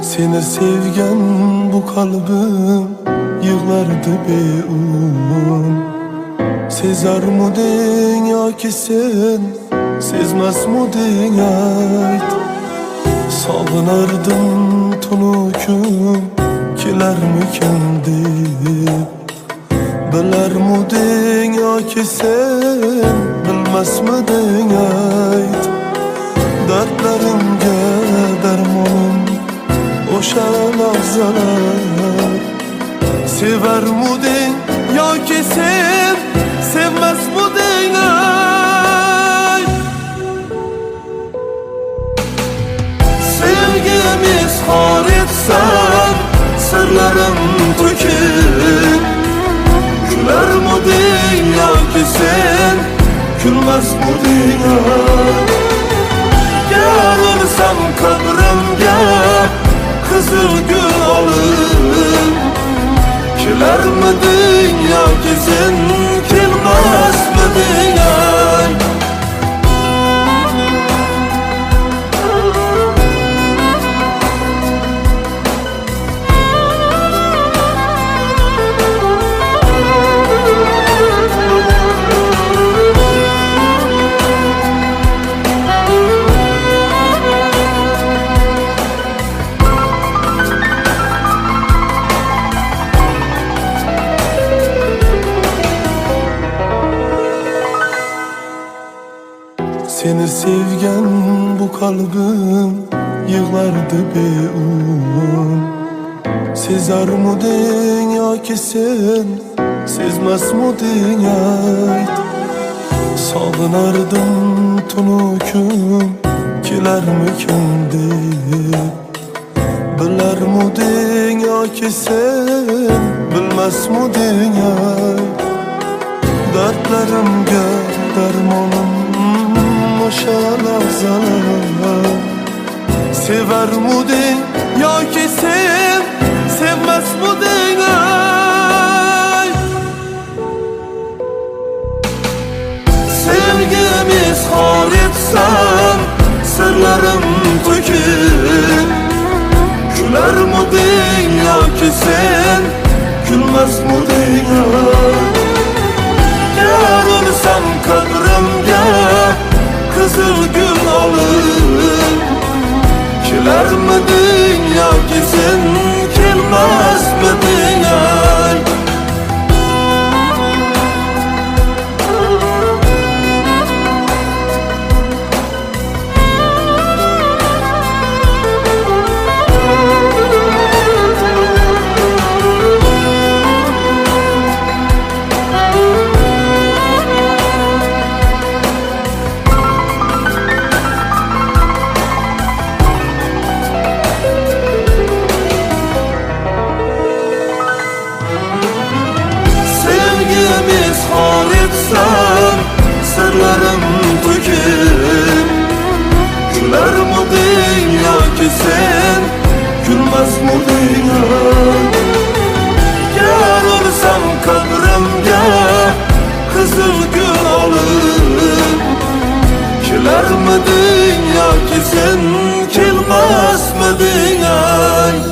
Seni sevgen bu kalbim yığlardı beun. Sezar mudin ya ki sen sezmez mudin ayt. Sağınardım tunuküm kilermiken deyip. Biler mudin ya ki sen bilmez midin ayt. Dertlerimge dermanım oşa lahzalar. Sever mudin ya ki sen sevmez mudin ay. Sevgimiz har etsen sırlarım töküp. Güler mudin ya ki sen gülmez mudin ay. Gelirsem kabrimge kızıl gül alır. Kiler midin ya ki sen kilmez midin ay. Seni sevgen bu kalbim yığlardı beun. Sezar mudin ya ki sen sezmez mudin ayt. Sağınardım tunuküm kilermiken deyip. Biler mudin ya ki sen bilmez mudin ayt. Dertlerimge dermanım oşa lahzalar. Sever mudin ya ki sen sevmez mudin ay. Sevgimiz har etsen sırlarım töküp. Güler mudin ya ki sen gülmez mudin ay. Gelirsem kabrimge kızıl gül alır. Kiler midin ya ki sen kilmez midin ay. Har etsen sırlarım töküp. Güler mudin ya ki sen gülmez mudin ay. Gelirsem kabrimge kızıl gül alır. Kiler midin ya ki sen kilmez midin ay.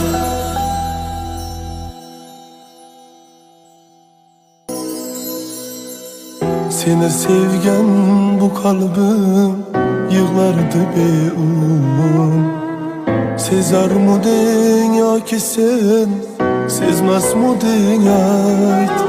Seni sevgen bu kalbim yığlardı beun. Sezar mudin ya ki sen sezmez mudin ayt.